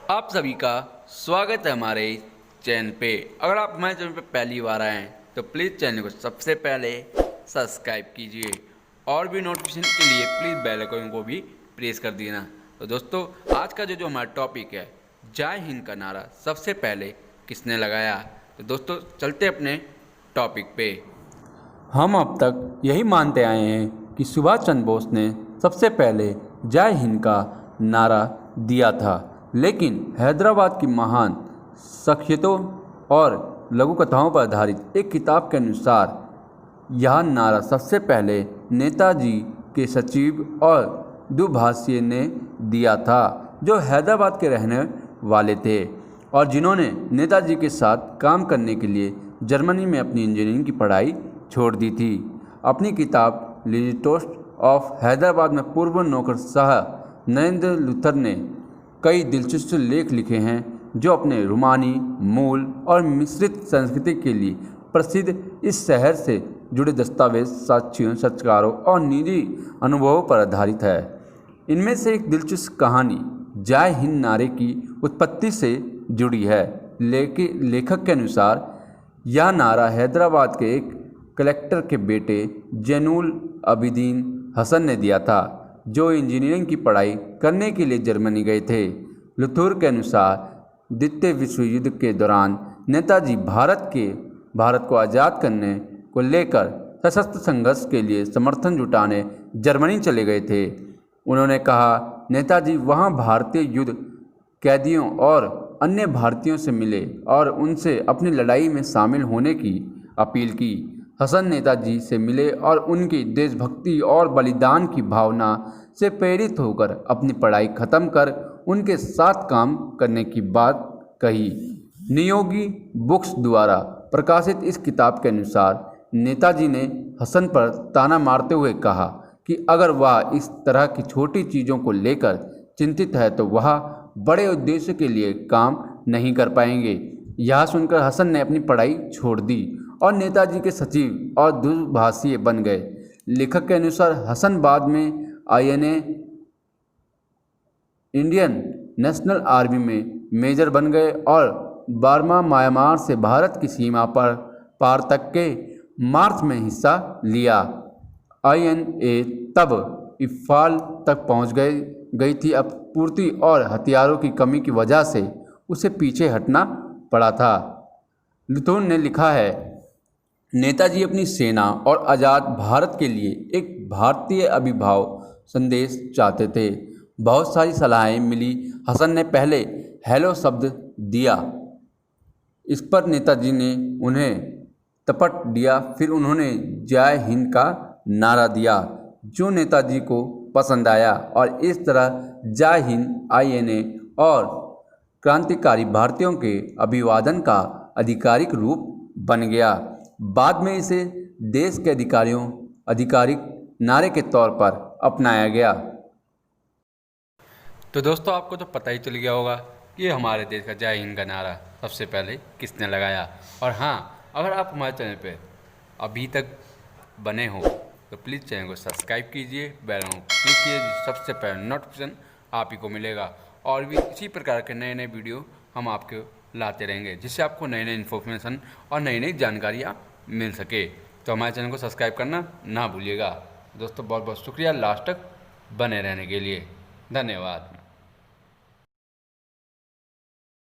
आप सभी का स्वागत है हमारे चैनल पे। अगर आप हमारे चैनल पे पहली बार आए हैं तो प्लीज़ चैनल को सबसे पहले सब्सक्राइब कीजिए और भी नोटिफिकेशन के लिए प्लीज़ बेल आइकन को भी प्रेस कर देना। तो दोस्तों, आज का जो हमारा टॉपिक है, जय हिंद का नारा सबसे पहले किसने लगाया। तो दोस्तों, चलते अपने टॉपिक पे। हम अब तक यही मानते आए हैं कि सुभाष चंद्र बोस ने सबसे पहले जय हिंद का नारा दिया था, लेकिन हैदराबाद की महान शख्सियतों और लघु कथाओं पर आधारित एक किताब के अनुसार यह नारा सबसे पहले नेताजी के सचिव और दुभाषी ने दिया था, जो हैदराबाद के रहने वाले थे और जिन्होंने नेताजी के साथ काम करने के लिए जर्मनी में अपनी इंजीनियरिंग की पढ़ाई छोड़ दी थी। अपनी किताब लिटोस्ट ऑफ हैदराबाद में पूर्व नौकरशाह नरेंद्र लूथर ने कई दिलचस्प लेख लिखे हैं, जो अपने रूमानी मूल और मिश्रित संस्कृति के लिए प्रसिद्ध इस शहर से जुड़े दस्तावेज, साक्ष्यों, साक्षात्कारों और निजी अनुभवों पर आधारित है। इनमें से एक दिलचस्प कहानी जय हिंद नारे की उत्पत्ति से जुड़ी है। लेखक के अनुसार यह नारा हैदराबाद के एक कलेक्टर के बेटे जैनुल आबिदीन हसन ने दिया था, जो इंजीनियरिंग की पढ़ाई करने के लिए जर्मनी गए थे। लूथर के अनुसार द्वितीय विश्व युद्ध के दौरान नेताजी भारत को आज़ाद करने को लेकर सशस्त्र संघर्ष के लिए समर्थन जुटाने जर्मनी चले गए थे। उन्होंने कहा, नेताजी वहां भारतीय युद्ध कैदियों और अन्य भारतीयों से मिले और उनसे अपनी लड़ाई में शामिल होने की अपील की। हसन नेताजी से मिले और उनकी देशभक्ति और बलिदान की भावना से प्रेरित होकर अपनी पढ़ाई खत्म कर उनके साथ काम करने की बात कही। नियोगी बुक्स द्वारा प्रकाशित इस किताब के अनुसार नेताजी ने हसन पर ताना मारते हुए कहा कि अगर वह इस तरह की छोटी चीज़ों को लेकर चिंतित है तो वह बड़े उद्देश्य के लिए काम नहीं कर पाएंगे। यह सुनकर हसन ने अपनी पढ़ाई छोड़ दी और नेताजी के सचिव और दुभाषी बन गए। लेखक के अनुसार हसन बाद में आईएनए इंडियन नेशनल आर्मी में मेजर बन गए और बर्मा म्यांमार से भारत की सीमा पर पार तक के मार्च में हिस्सा लिया। आईएनए तब इम्फाल तक पहुंच गई थी। अब पूर्ति और हथियारों की कमी की वजह से उसे पीछे हटना पड़ा था। लूथर ने लिखा है, नेताजी अपनी सेना और आज़ाद भारत के लिए एक भारतीय अभिभाव संदेश चाहते थे। बहुत सारी सलाहें मिली। हसन ने पहले हेलो शब्द दिया, इस पर नेताजी ने उन्हें तपट दिया। फिर उन्होंने जय हिंद का नारा दिया, जो नेताजी को पसंद आया और इस तरह जय हिंद आईएनए और क्रांतिकारी भारतीयों के अभिवादन का आधिकारिक रूप बन गया। बाद में इसे देश के आधिकारिक नारे के तौर पर अपनाया गया। तो दोस्तों, आपको तो पता ही चल गया होगा कि हमारे देश का जय हिंद का नारा सबसे पहले किसने लगाया। और हाँ, अगर आप हमारे चैनल पे अभी तक बने हो तो प्लीज़ चैनल को सब्सक्राइब कीजिए, बेल आइकन क्लिक कीजिए, सबसे पहले नोटिफिकेशन आप ही को मिलेगा। और भी इसी प्रकार के नए नए वीडियो हम आपको लाते रहेंगे, जिससे आपको नई नई इन्फॉर्मेशन और नई नई जानकारियाँ मिल सके। तो हमारे चैनल को सब्सक्राइब करना ना भूलिएगा। दोस्तों, बहुत बहुत शुक्रिया लास्ट तक बने रहने के लिए। धन्यवाद।